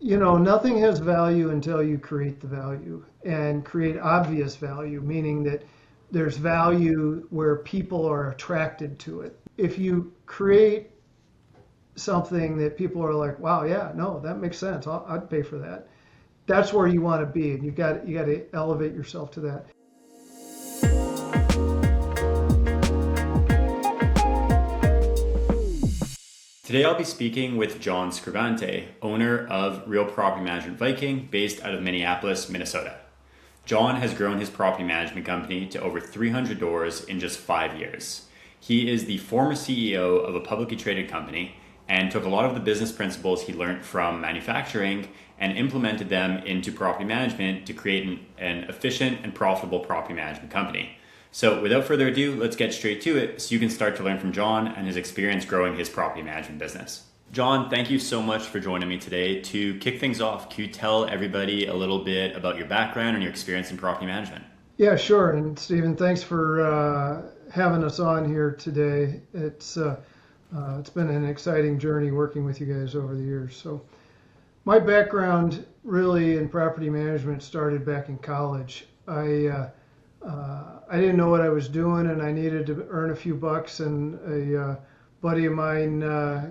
Nothing has value until you create the value and create obvious value, meaning that there's value where people are attracted to it. If you create something that people are like, wow, yeah, no, that makes sense. I'd pay for that. That's where you want to be, and you got to elevate yourself to that. Today I'll be speaking with John Scribante, owner of Real Property Management Viking, based out of Minneapolis, Minnesota. John has grown his property management company to over 300 doors in just 5 years. He is the former CEO of a publicly traded company and took a lot of the business principles he learned from manufacturing and implemented them into property management to create an efficient and profitable property management company. So without further ado, let's get straight to it so you can start to learn from John and his experience growing his property management business. John, thank you so much for joining me today. To kick things off, can you tell everybody a little bit about your background and your experience in property management? Yeah, sure. And Stephen, thanks for having us on here today. It's been an exciting journey working with you guys over the years. So my background really in property management started back in college. I didn't know what I was doing, and I needed to earn a few bucks. And a buddy of mine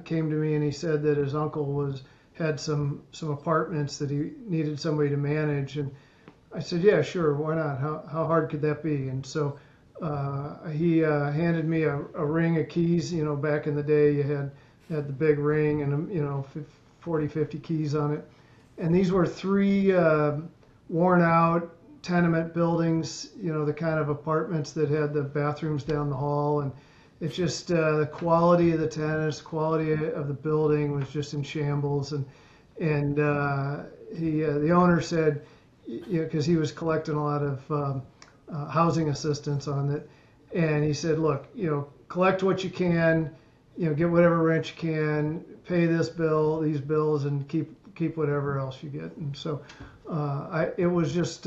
came to me, and he said that his uncle had some apartments that he needed somebody to manage. And I said, yeah, sure, why not? How hard could that be? And so he handed me a ring of keys. Back in the day, you had the big ring and 40, 50 keys on it. And these were three worn out tenement buildings, the kind of apartments that had the bathrooms down the hall. And it's just the quality of the tenants, quality of the building was just in shambles. And the owner said, because he was collecting a lot of housing assistance on it, and he said, look, collect what you can, get whatever rent you can, pay these bills, and keep whatever else you get. And so it was just,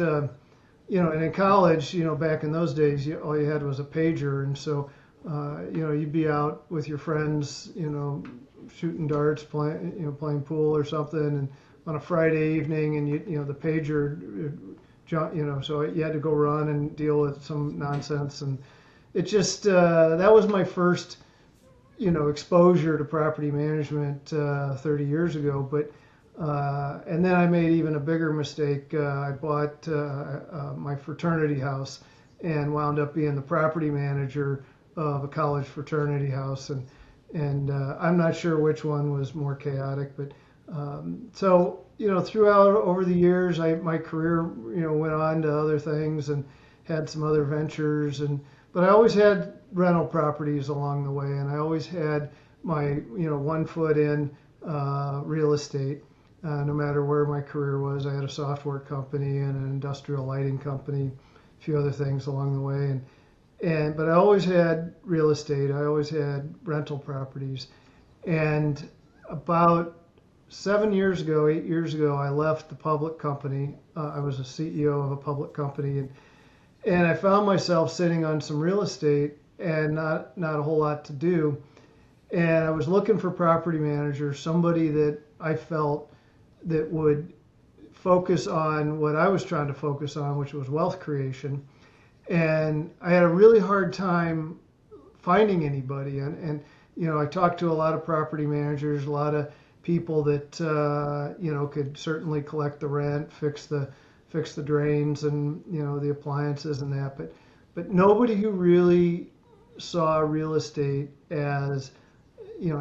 and in college, back in those days, all you had was a pager. And so, you'd be out with your friends, shooting darts, playing pool or something, and on a Friday evening, and the pager, so you had to go run and deal with some nonsense. And it just, that was my first, exposure to property management 30 years ago. But and then I made even a bigger mistake. I bought my fraternity house and wound up being the property manager of a college fraternity house. And I'm not sure which one was more chaotic, but so throughout over the years, my career went on to other things and had some other ventures, but I always had rental properties along the way, and I always had my 1 foot in real estate. No matter where my career was, I had a software company and an industrial lighting company, a few other things along the way, but I always had real estate. I always had rental properties, and about 8 years ago, I left the public company. I was a CEO of a public company, and I found myself sitting on some real estate and not a whole lot to do. And I was looking for property managers, somebody that I felt that would focus on what I was trying to focus on, which was wealth creation. And I had a really hard time finding anybody. And I talked to a lot of property managers, a lot of people that could certainly collect the rent, fix the drains and the appliances and that, but nobody who really saw real estate as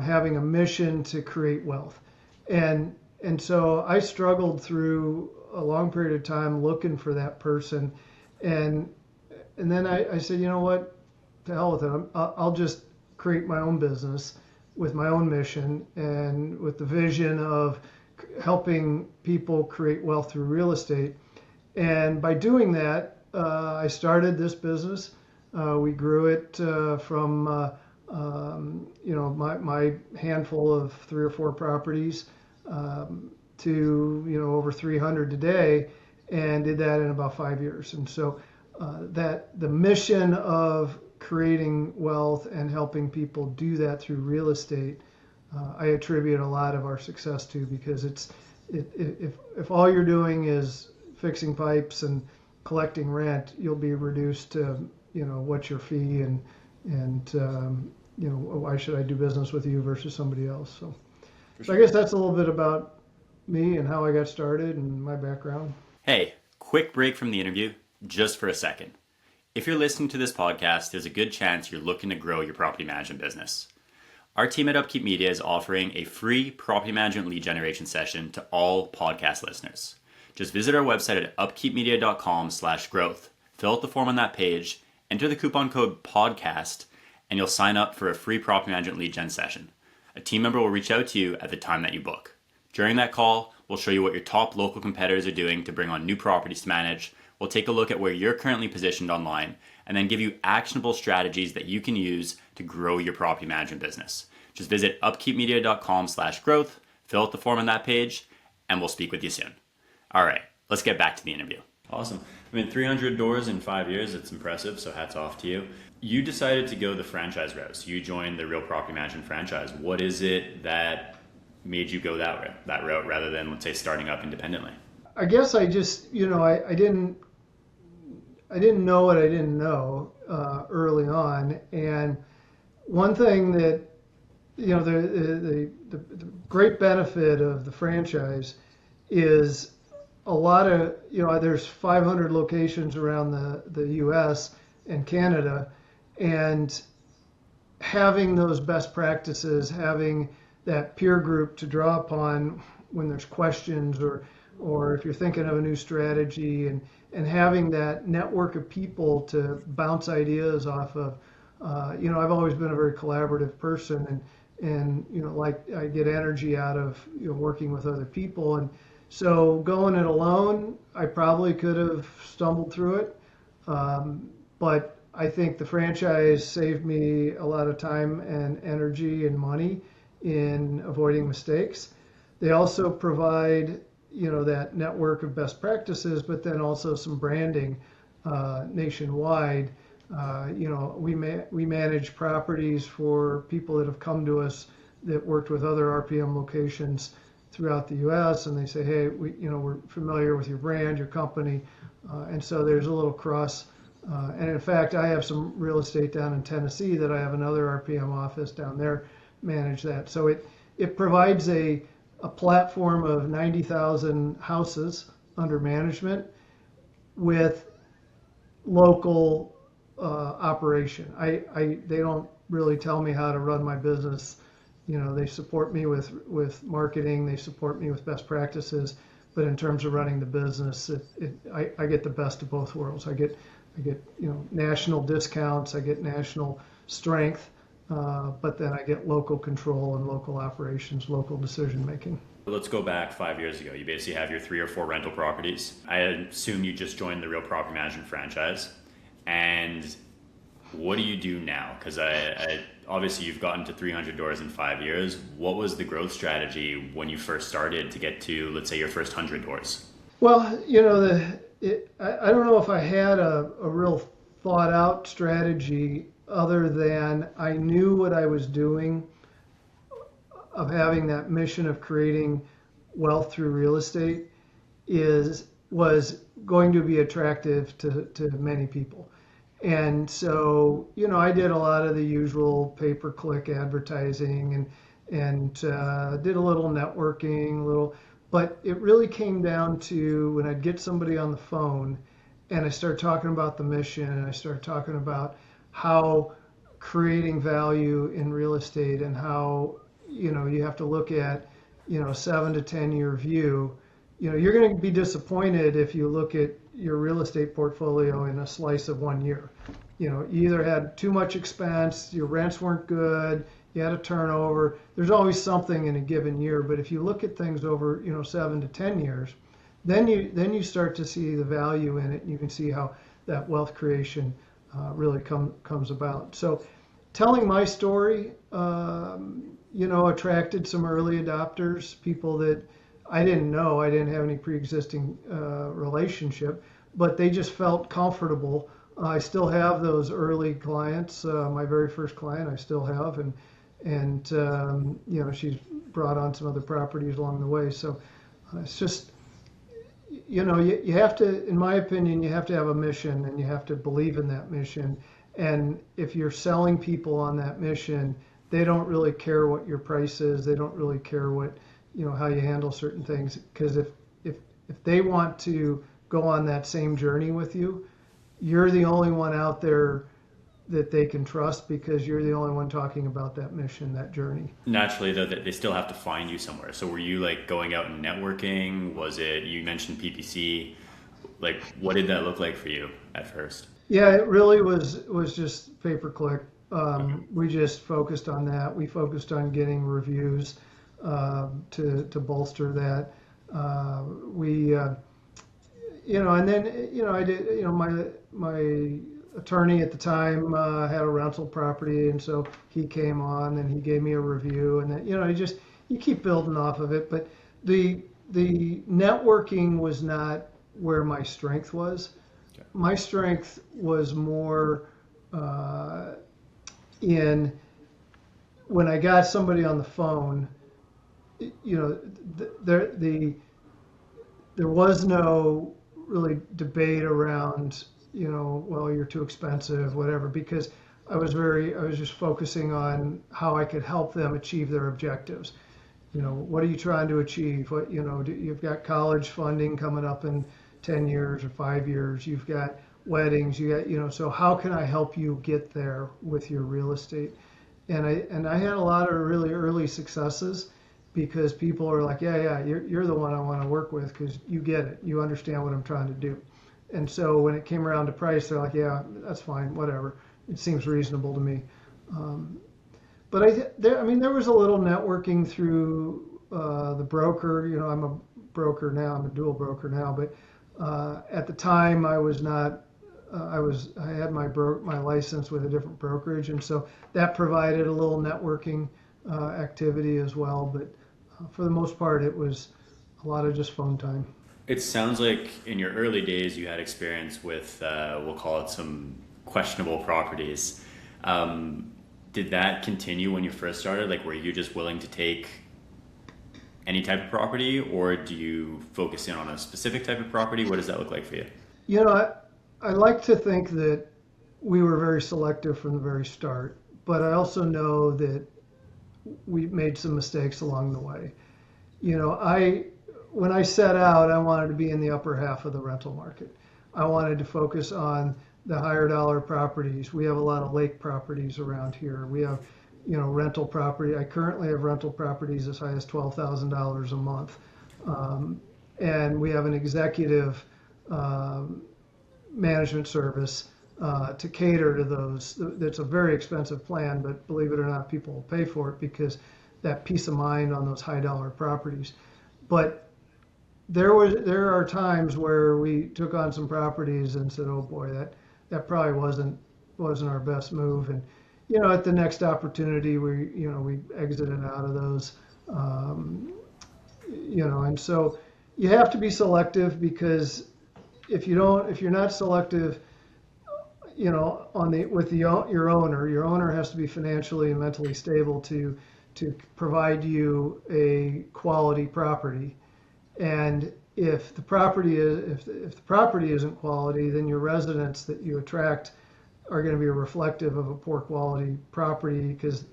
having a mission to create wealth. And so I struggled through a long period of time looking for that person. And then I said, you know what, to hell with it. I'll just create my own business with my own mission and with the vision of helping people create wealth through real estate. And by doing that, I started this business. We grew it from my handful of 3 or 4 properties to over 300 today, and did that in about 5 years. And so that the mission of creating wealth and helping people do that through real estate, I attribute a lot of our success to, because if all you're doing is fixing pipes and collecting rent, you'll be reduced to, what's your fee and why should I do business with you versus somebody else? So I guess that's a little bit about me and how I got started and my background. Hey, quick break from the interview, just for a second. If you're listening to this podcast, there's a good chance you're looking to grow your property management business. Our team at Upkeep Media is offering a free property management lead generation session to all podcast listeners. Just visit our website at upkeepmedia.com/growth. Fill out the form on that page, enter the coupon code podcast, and you'll sign up for a free property management lead gen session. A team member will reach out to you at the time that you book. During that call, we'll show you what your top local competitors are doing to bring on new properties to manage. We'll take a look at where you're currently positioned online and then give you actionable strategies that you can use to grow your property management business. Just visit upkeepmedia.com/growth, fill out the form on that page, and we'll speak with you soon. All right, let's get back to the interview. Awesome. 300 doors in 5 years, it's impressive, so hats off to you. You decided to go the franchise route. So you joined the Real Property Management franchise. What is it that made you go that route rather than, let's say, starting up independently? I guess I just, I didn't know what I didn't know early on. And one thing that, the great benefit of the franchise is a lot of, there's 500 locations around the U.S. and Canada, and having those best practices, having that peer group to draw upon when there's questions or if you're thinking of a new strategy, and having that network of people to bounce ideas off of. I've always been a very collaborative person, and like I get energy out of working with other people, and so going it alone, I probably could have stumbled through it, but I think the franchise saved me a lot of time and energy and money in avoiding mistakes. They also provide that network of best practices, but then also some branding nationwide. We manage properties for people that have come to us that worked with other RPM locations throughout the U.S. and they say, hey, we're familiar with your brand, your company, and so there's a little cross. And in fact, I have some real estate down in Tennessee that I have another RPM office down there manage that. So it provides a platform of 90,000 houses under management with local operation. They don't really tell me how to run my business. They support me with marketing, they support me with best practices, but in terms of running the business, I get the best of both worlds. I get national discounts, I get national strength, but then I get local control and local operations, local decision making. Let's go back 5 years ago. You basically have your 3 or 4 rental properties. I assume you just joined the Real Property Management franchise. And what do you do now? Because obviously you've gotten to 300 doors in 5 years. What was the growth strategy when you first started to get to, let's say, your first 100 doors? Well, I don't know if I had a real thought out strategy other than I knew what I was doing, of having that mission of creating wealth through real estate was going to be attractive to many people. And so, I did a lot of the usual pay-per-click advertising and did a little networking, but it really came down to when I'd get somebody on the phone and I start talking about the mission and I start talking about how creating value in real estate and how, you have to look at, 7 to 10 year view. You're going to be disappointed if you look at your real estate portfolio in a slice of 1 year. You either had too much expense, your rents weren't good, you had a turnover. There's always something in a given year, but if you look at things over, 7 to 10 years, then you start to see the value in it, and you can see how that wealth creation really comes about. So, telling my story, attracted some early adopters, people that I didn't know, I didn't have any pre-existing relationship, but they just felt comfortable. I still have those early clients. My very first client I still have, and she's brought on some other properties along the way. So It's just, you have to, in my opinion, you have to have a mission and you have to believe in that mission. And if you're selling people on that mission, they don't really care what your price is. They don't really care what, how you handle certain things. Because if they want to go on that same journey with you, you're the only one out there that they can trust because you're the only one talking about that mission, that journey. Naturally, though, that they still have to find you somewhere. So were you like going out and networking? Was it, you mentioned PPC? Like, what did that look like for you at first? Yeah, it really was just pay per click. Okay. We just focused on that. We focused on getting reviews to bolster that. And then I did. My attorney at the time had a rental property, and so he came on and he gave me a review, and then you keep building off of it. But the networking was not where my strength was. Okay. My strength was more in when I got somebody on the phone. There was no really debate around, well, you're too expensive, whatever, because I was just focusing on how I could help them achieve their objectives. What are you trying to achieve? You've got college funding coming up in 10 years or 5 years. You've got weddings. So how can I help you get there with your real estate? And I had a lot of really early successes because people are like, yeah, you're the one I want to work with because you get it. You understand what I'm trying to do. And so when it came around to price, they're like, yeah, that's fine, whatever. It seems reasonable to me. But there was a little networking through the broker. I'm a broker now. I'm a dual broker now. But at the time, I was not. I had my license with a different brokerage, and so that provided a little networking activity as well. But for the most part, it was a lot of just phone time. It sounds like in your early days you had experience with, we'll call it some questionable properties. Did that continue when you first started? Like, were you just willing to take any type of property, or do you focus in on a specific type of property? What does that look like for you? I like to think that we were very selective from the very start, but I also know that we made some mistakes along the way. When I set out, I wanted to be in the upper half of the rental market. I wanted to focus on the higher dollar properties. We have a lot of lake properties around here. We have, rental property. I currently have rental properties as high as $12,000 a month. And we have an executive management service to cater to those. That's a very expensive plan, but believe it or not, people will pay for it because that peace of mind on those high dollar properties. But there are times where we took on some properties and said, oh boy, that probably wasn't our best move. And at the next opportunity, we exited out of those. And so you have to be selective because if you're not selective, your owner has to be financially and mentally stable to provide you a quality property. And if the property isn't quality, then your residents that you attract are going to be reflective of a poor quality property because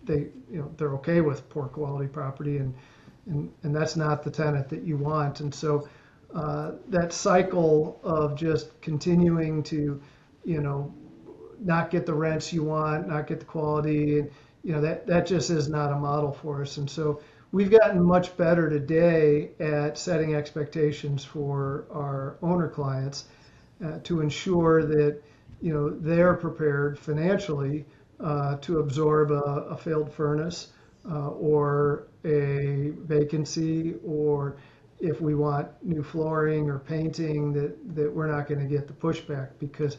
they're okay with poor quality property, and that's not the tenant that you want. And so that cycle of just continuing to not get the rents you want, not get the quality, and that just is not a model for us. And so we've gotten much better today at setting expectations for our owner clients to ensure that they're prepared financially to absorb a failed furnace or a vacancy, or if we want new flooring or painting, that we're not going to get the pushback because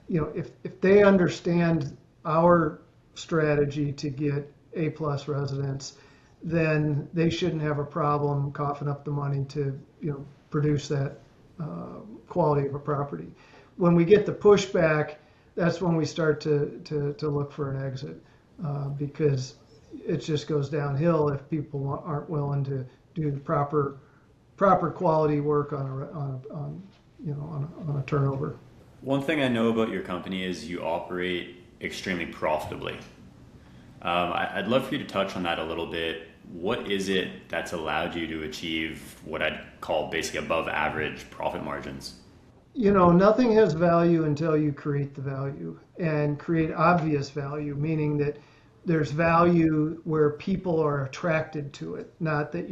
if they understand our strategy to get A-plus residents, then they shouldn't have a problem coughing up the money to produce that quality of a property. When we get the pushback, that's when we start to look for an exit because it just goes downhill if people aren't willing to do the proper proper quality work on a turnover. One thing I know about your company is you operate extremely profitably. I'd love for you to touch on that a little bit. What is it that's allowed you to achieve what I'd call basically above average profit margins? Nothing has value until you create the value and create obvious value, meaning that there's value where people are attracted to it, not that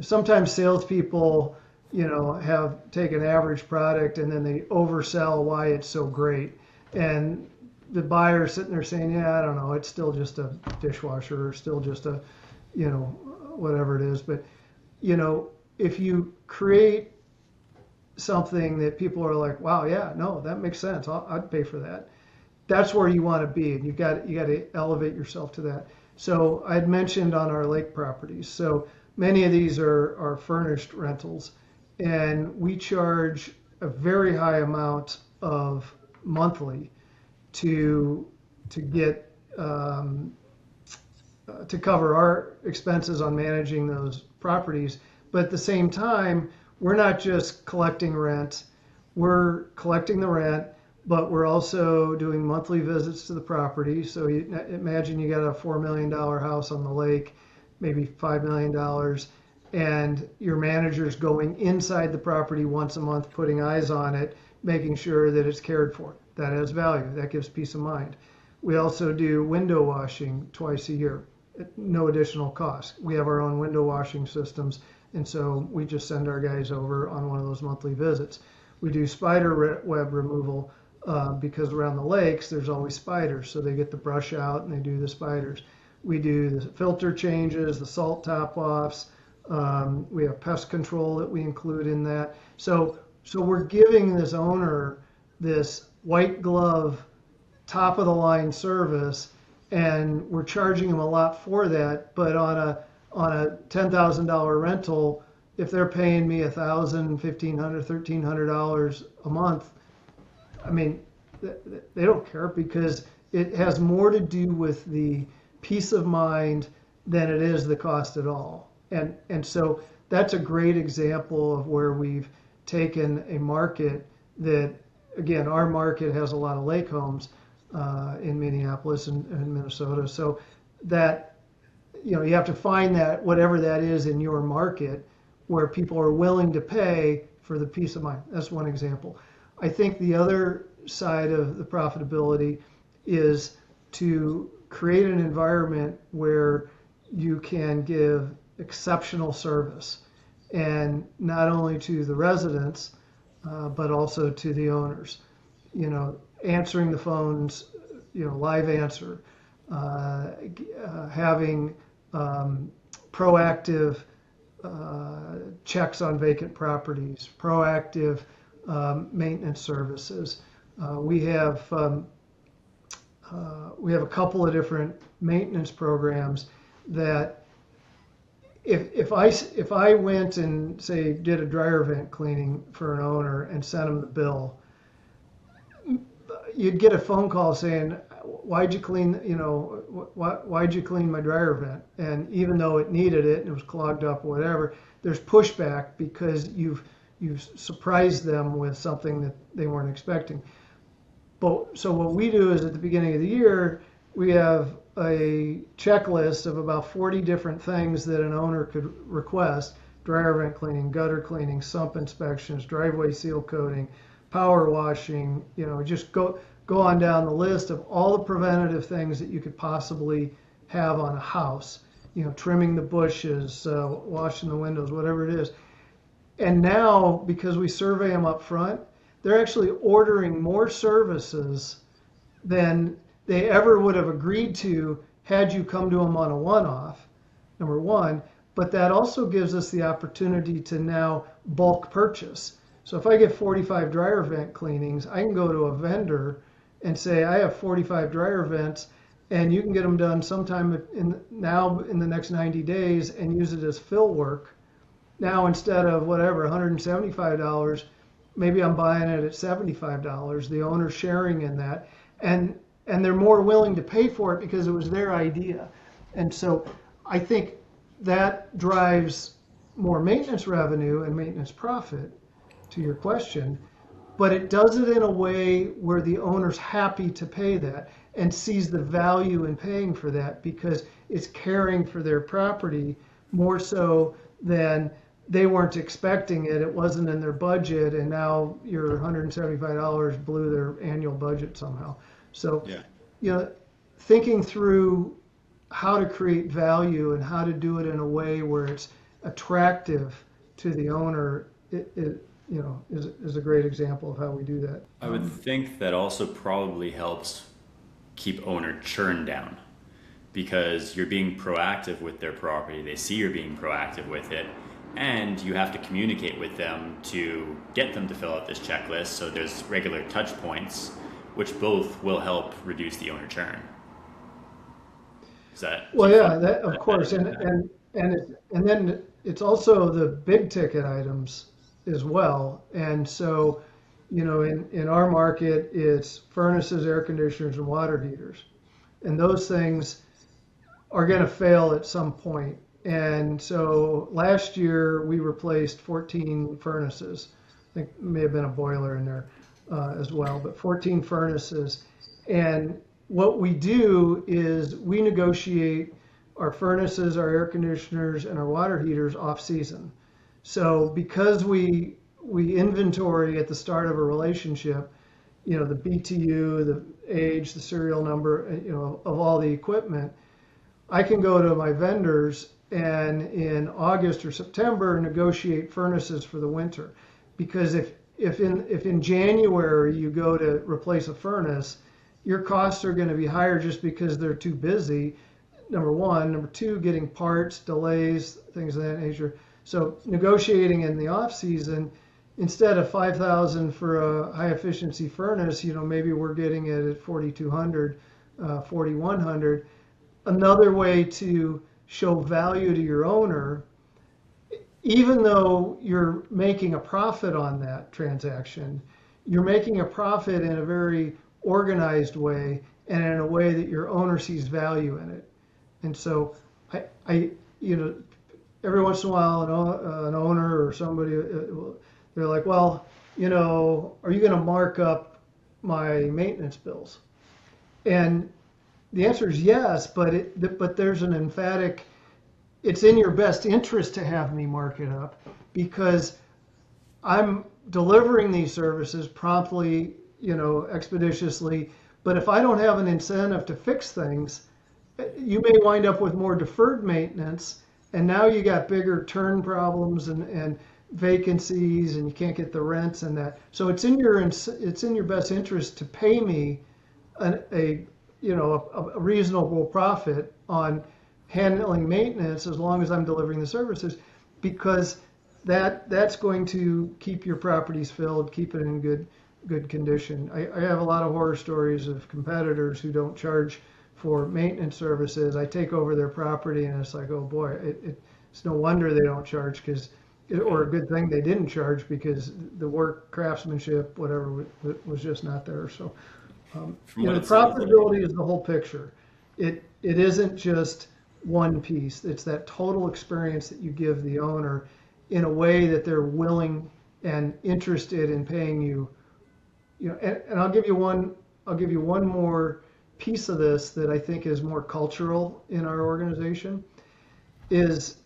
sometimes salespeople, have take an average product and then they oversell why it's so great. And the buyer's sitting there saying, yeah, I don't know, it's still just a dishwasher or still just a, whatever it is. But, if you create something that people are like, wow, yeah, no, that makes sense. I'd pay for that. That's where you want to be. And you got to elevate yourself to that. So I'd mentioned on our lake properties. So many of these are furnished rentals, and we charge a very high amount of monthly to get to cover our expenses on managing those properties. But at the same time, we're not just collecting rent. We're collecting the rent, but we're also doing monthly visits to the property. So imagine you got a $4 million house on the lake, maybe $5 million, and your manager's going inside the property once a month, putting eyes on it, making sure that it's cared for. That has value. That gives peace of mind. We also do window washing twice a year at no additional cost. We have our own window washing systems, and so we just send our guys over on one of those monthly visits. We do spider web removal because around the lakes there's always spiders, so they get the brush out and they do the spiders. We do the filter changes, the salt top offs. We have pest control that we include in that. So we're giving this owner this white glove, top of the line service, and we're charging them a lot for that. But on a $10,000 rental, if they're paying me $1,000, $1,500, $1,300 a month, I mean, they don't care, because it has more to do with the peace of mind than it is the cost at all. And so that's a great example of where we've taken a market that, again, our market has a lot of lake homes in Minneapolis and Minnesota. So that, you have to find that, whatever that is in your market, where people are willing to pay for the peace of mind. That's one example. I think the other side of the profitability is to create an environment where you can give exceptional service, and not only to the residents, but also to the owners. Answering the phones, live answer, having proactive checks on vacant properties, proactive maintenance services. We have a couple of different maintenance programs that if I went and, say, did a dryer vent cleaning for an owner and sent them the bill, you'd get a phone call saying, why'd you clean my dryer vent? And even though it needed it and it was clogged up or whatever, there's pushback because you've surprised them with something that they weren't expecting. So what we do is, at the beginning of the year, we have a checklist of about 40 different things that an owner could request: dryer vent cleaning, gutter cleaning, sump inspections, driveway seal coating, power washing. Just go on down the list of all the preventative things that you could possibly have on a house. Trimming the bushes, washing the windows, whatever it is. And now, because we survey them up front, they're actually ordering more services than they ever would have agreed to had you come to them on a one-off, number one. But that also gives us the opportunity to now bulk purchase. So if I get 45 dryer vent cleanings, I can go to a vendor and say, I have 45 dryer vents, and you can get them done sometime in the next 90 days and use it as fill work. Now, instead of whatever, $175, maybe I'm buying it at $75. The owner's sharing in that. And they're more willing to pay for it because it was their idea. And so I think that drives more maintenance revenue and maintenance profit, to your question, but it does it in a way where the owner's happy to pay that and sees the value in paying for that because it's caring for their property more so than they weren't expecting it. It wasn't in their budget, and now your $175 blew their annual budget somehow. So, Yeah. you know, thinking through how to create value and how to do it in a way where it's attractive to the owner, is a great example of how we do that. I would think that also probably helps keep owner churn down because you're being proactive with their property. They see you're being proactive with it, and you have to communicate with them to get them to fill out this checklist. So there's regular touch points, which both will help reduce the owner churn. Is that? Well, yeah, that of course, and then it's also the big ticket items as well. And so, in our market, it's furnaces, air conditioners, and water heaters, and those things are going to fail at some point. And so last year we replaced 14 furnaces. I think may have been a boiler in there as well, but 14 furnaces. And what we do is we negotiate our furnaces, our air conditioners, and our water heaters off season. So because we inventory at the start of a relationship, the BTU, the age, the serial number, of all the equipment, I can go to my vendors and in August or September negotiate furnaces for the winter. Because if in January you go to replace a furnace, your costs are going to be higher just because they're too busy. Number one. Number two, getting parts, delays, things of that nature. So negotiating in the off season, instead of $5,000 for a high efficiency furnace, maybe we're getting it at $4,200, $4,100. Another way to show value to your owner, even though you're making a profit on that transaction, you're making a profit in a very organized way and in a way that your owner sees value in it. And so I every once in a while an owner or somebody, they're like, well, are you going to mark up my maintenance bills? And the answer is yes, but there's an emphatic, it's in your best interest to have me mark it up because I'm delivering these services promptly, expeditiously. But if I don't have an incentive to fix things, you may wind up with more deferred maintenance, and now you got bigger turn problems and vacancies, and you can't get the rents and that. So it's in your best interest to pay me a reasonable profit on handling maintenance as long as I'm delivering the services, because that's going to keep your properties filled, keep it in good condition. I have a lot of horror stories of competitors who don't charge for maintenance services. I take over their property and it's like, oh boy, it's no wonder they don't charge, or a good thing they didn't charge, because the work, craftsmanship, whatever, was just not there. So the profitability is the whole picture. It isn't just one piece. It's that total experience that you give the owner in a way that they're willing and interested in paying you. And I'll give you one more piece of this that I think is more cultural in our organization. Is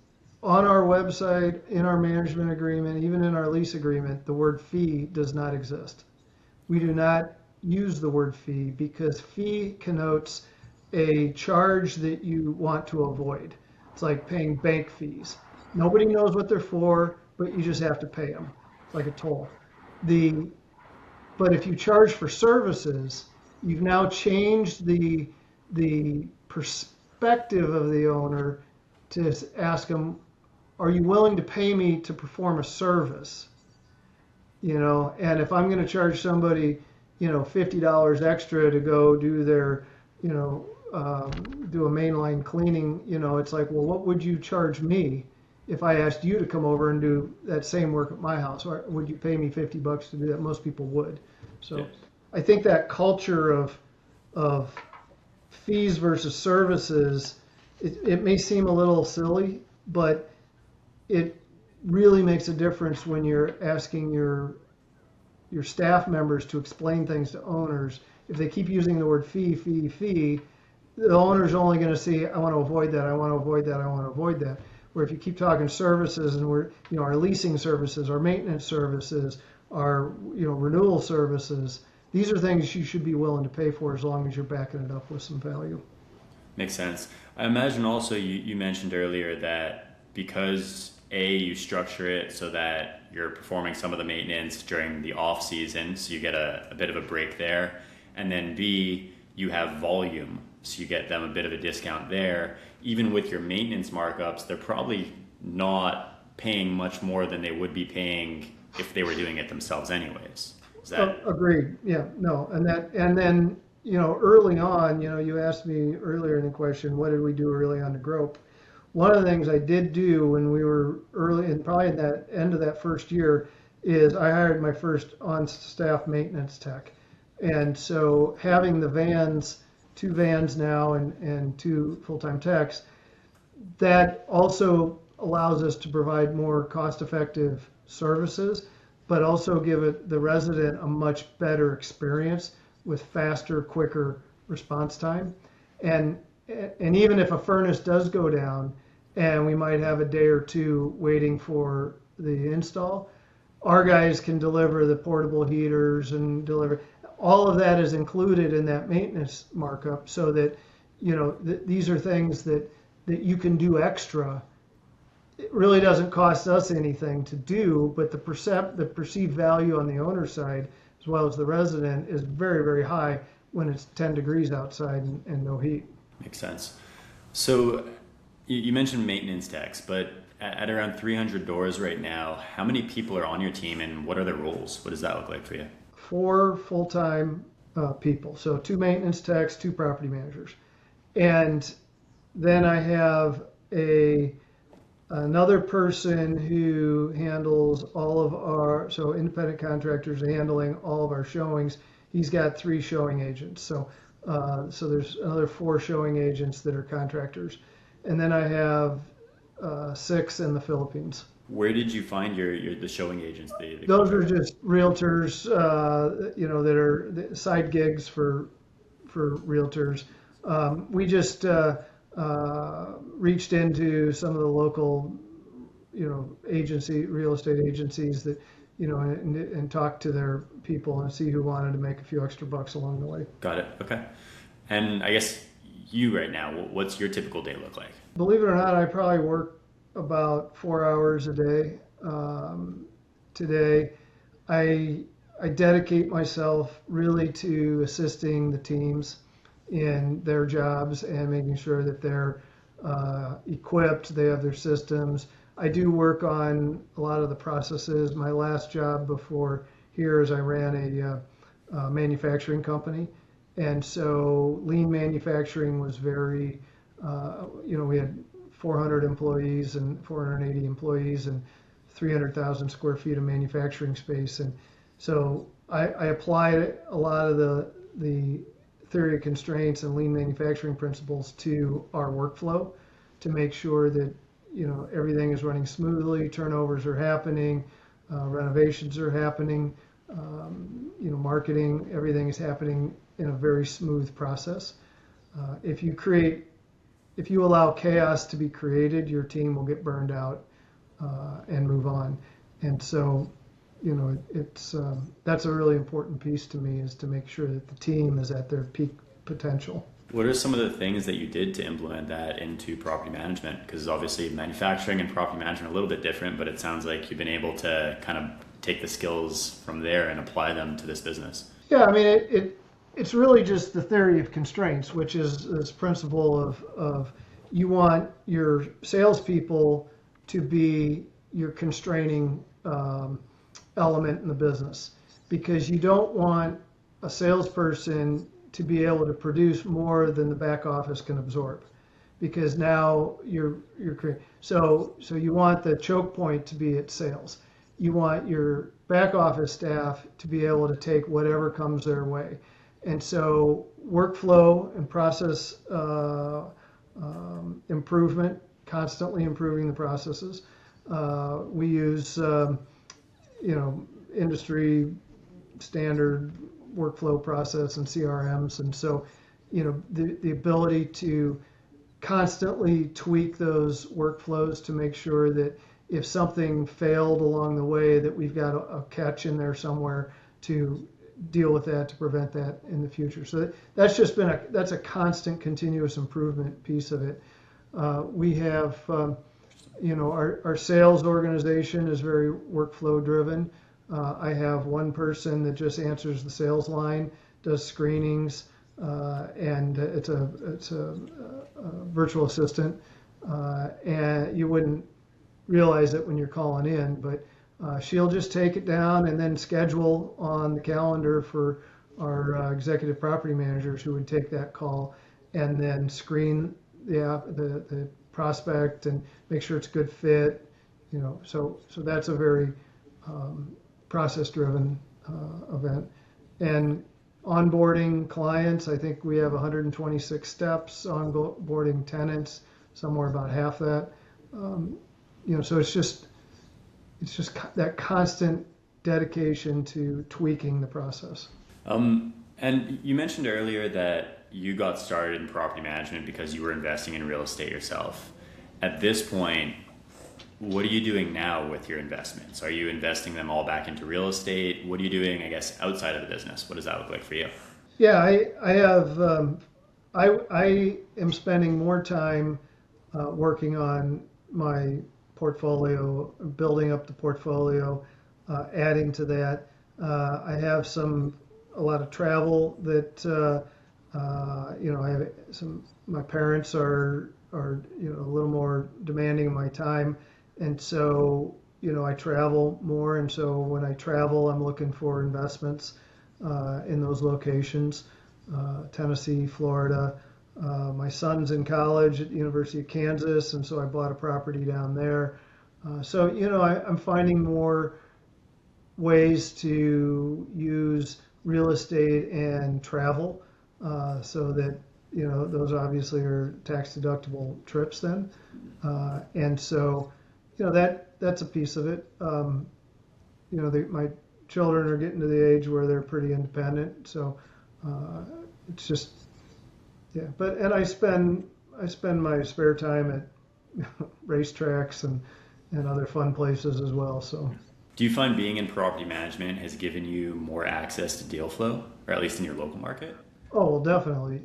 on our website, in our management agreement, even in our lease agreement, the word fee does not exist. We do not use the word fee because fee connotes a charge that you want to avoid. It's like paying bank fees. Nobody knows what they're for, but you just have to pay them. It's like a toll. But if you charge for services, you've now changed the perspective of the owner to ask them, are you willing to pay me to perform a service? And if I'm going to charge somebody, $50 extra to go do their, do a mainline cleaning, it's like, well, what would you charge me if I asked you to come over and do that same work at my house? Or would you pay me $50 to do that? Most people would. So yes. I think that culture of fees versus services, it may seem a little silly, but really makes a difference when you're asking your staff members to explain things to owners. If they keep using the word fee, fee, fee, the owner's only going to see, I want to avoid that, I want to avoid that, I want to avoid that. Where if you keep talking services, and our leasing services, our maintenance services, our renewal services, these are things you should be willing to pay for as long as you're backing it up with some value. Makes sense. I imagine also you mentioned earlier that because you structure it so that you're performing some of the maintenance during the off season, so you get a bit of a break there, and then B, you have volume, so you get them a bit of a discount there. Even with your maintenance markups, they're probably not paying much more than they would be paying if they were doing it themselves anyways. Is that Agreed. Yeah, no. And then, early on, you asked me earlier in the question, what did we do early on to grow? One of the things I did do when we were early, and probably at that end of that first year, is I hired my first on-staff maintenance tech. And so having the vans, 2 vans now and 2 full-time techs, that also allows us to provide more cost-effective services, but also give the resident a much better experience with faster, quicker response time. And even if a furnace does go down and we might have a day or two waiting for the install, our guys can deliver the portable heaters and deliver. All of that is included in that maintenance markup, so that these are things that you can do extra. It really doesn't cost us anything to do, but the perceived value on the owner side as well as the resident is very, very high when it's 10 degrees outside and no heat. makes sense? So you mentioned maintenance techs, but at around 300 doors right now, how many people are on your team and what are their roles? What does that look like for you? 4 full-time people. So 2 maintenance techs, 2 property managers. And then I have another person who handles all of our independent contractors handling all of our showings. He's got 3 showing agents. So there's another 4 showing agents that are contractors. And then I have 6 in the Philippines. Where did you find the showing agents? Those are just realtors, that are side gigs for realtors. We just reached into some of the local, real estate agencies that, and talked to their people and see who wanted to make a few extra bucks along the way. Got it. Okay. And I guess you right now, what's your typical day look like? Believe it or not, I probably work about 4 hours a day. Today, I dedicate myself really to assisting the teams in their jobs and making sure that they're equipped, they have their systems. I do work on a lot of the processes. My last job before here is I ran a manufacturing company. And so lean manufacturing was very, we had 400 employees and 480 employees and 300,000 square feet of manufacturing space. And so I applied a lot of the theory of constraints and lean manufacturing principles to our workflow to make sure that, everything is running smoothly, turnovers are happening, renovations are happening, marketing, everything is happening in a very smooth process. If you allow chaos to be created, your team will get burned out and move on. And so, that's a really important piece to me, is to make sure that the team is at their peak potential. What are some of the things that you did to implement that into property management? Because obviously manufacturing and property management are a little bit different, but it sounds like you've been able to kind of take the skills from there and apply them to this business. Yeah, I mean, it's really just the theory of constraints, which is this principle of you want your salespeople to be your constraining element in the business, because you don't want a salesperson to be able to produce more than the back office can absorb, because now you're creating. So you want the choke point to be at sales. You want your back office staff to be able to take whatever comes their way. And so workflow and process improvement, constantly improving the processes, We use industry standard workflow process and CRMs, and so the ability to constantly tweak those workflows to make sure that if something failed along the way, that we've got a catch in there somewhere to deal with that, to prevent that in the future. So that's just been that's a constant continuous improvement piece of it. We have our sales organization is very workflow driven. I have one person that just answers the sales line, does screenings, and it's a virtual assistant. And you wouldn't realize it when you're calling in, but she'll just take it down and then schedule on the calendar for our executive property managers who would take that call and then screen the prospect and make sure it's a good fit. So that's a very process-driven event. And onboarding clients, I think we have 126 steps. Onboarding tenants, somewhere about half that. So it's just that constant dedication to tweaking the process. And you mentioned earlier that you got started in property management because you were investing in real estate yourself. At this point, what are you doing now with your investments? Are you investing them all back into real estate? What are you doing, I guess, outside of the business? What does that look like for you? Yeah, I have. I am spending more time working on my portfolio, building up the portfolio, adding to that. I have a lot of travel that I have my parents are a little more demanding of my time, and so I travel more, and so when I travel, I'm looking for investments in those locations, Tennessee, Florida. My son's in college at the University of Kansas, and so I bought a property down there. So I'm finding more ways to use real estate and travel, so that those obviously are tax deductible trips then, and so that's a piece of it. My children are getting to the age where they're pretty independent, so it's just and I spend my spare time at racetracks and other fun places as well. So do you find being in property management has given you more access to deal flow, or at least in your local market? Oh, well, definitely.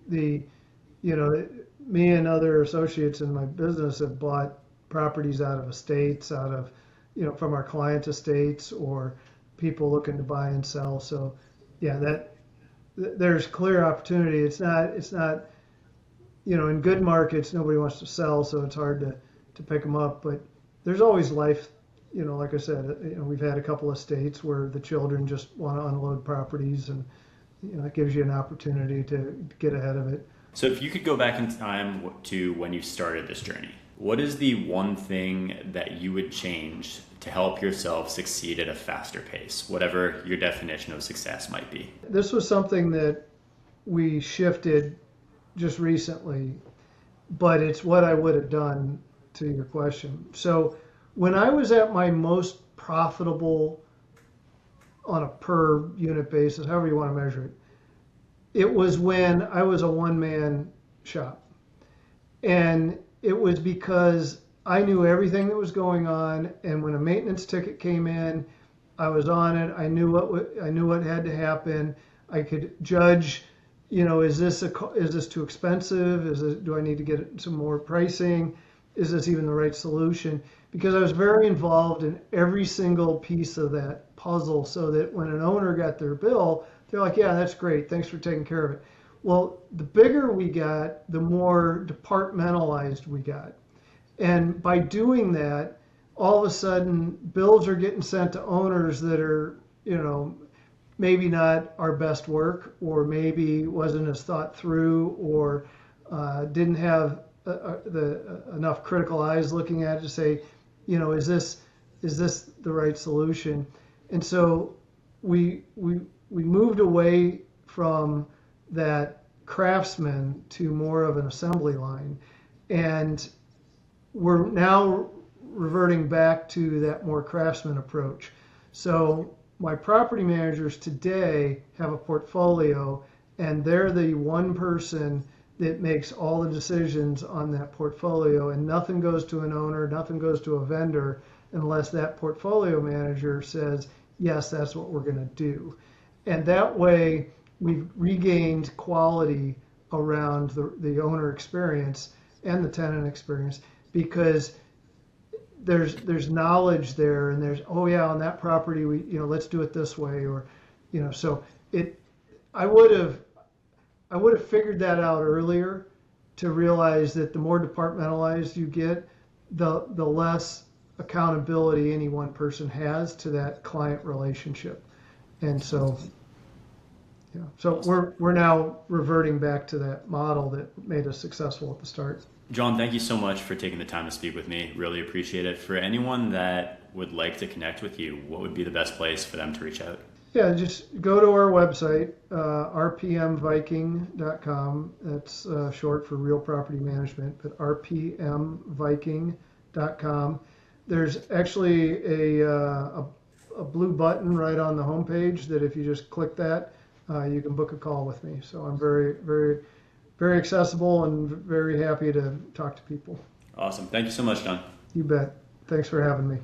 Me and other associates in my business have bought properties out of estates, from our client estates, or people looking to buy and sell. So there's clear opportunity. It's not in good markets, nobody wants to sell, so it's hard to pick them up. But there's always life. Like I said, we've had a couple of states where the children just want to unload properties, and it gives you an opportunity to get ahead of it. So if you could go back in time to when you started this journey, what is the one thing that you would change to help yourself succeed at a faster pace, whatever your definition of success might be? This was something that we shifted just recently, but it's what I would have done, to your question. So when I was at my most profitable on a per unit basis, however you want to measure it, it was when I was a one-man shop. And it was because I knew everything that was going on, and when a maintenance ticket came in, I was on it. I knew what had to happen. I could judge, is this too expensive? Do I need to get some more pricing? Is this even the right solution? Because I was very involved in every single piece of that puzzle, so that when an owner got their bill, they're like, yeah, that's great. Thanks for taking care of it. Well, the bigger we got, the more departmentalized we got. And by doing that, all of a sudden, bills are getting sent to owners that are, maybe not our best work, or maybe wasn't as thought through, or didn't have enough critical eyes looking at it to say, is this the right solution? And so we moved away from that craftsman to more of an assembly line, and we're now reverting back to that more craftsman approach. So my property managers today have a portfolio, and they're the one person that makes all the decisions on that portfolio, and nothing goes to an owner, nothing goes to a vendor unless that portfolio manager says, yes, that's what we're going to do. And that way we've regained quality around the owner experience and the tenant experience, because there's knowledge there, and there's, oh yeah, on that property we, let's do it this way, or so I would have figured that out earlier, to realize that the more departmentalized you get, the less accountability any one person has to that client relationship. And so we're now reverting back to that model that made us successful at the start. John, thank you so much for taking the time to speak with me. Really appreciate it. For anyone that would like to connect with you, what would be the best place for them to reach out? Yeah, just go to our website, rpmviking.com. That's short for Real Property Management, but rpmviking.com. There's actually a blue button right on the homepage that if you just click that, you can book a call with me. So I'm very, very, very accessible and very happy to talk to people. Awesome. Thank you so much, John. You bet. Thanks for having me.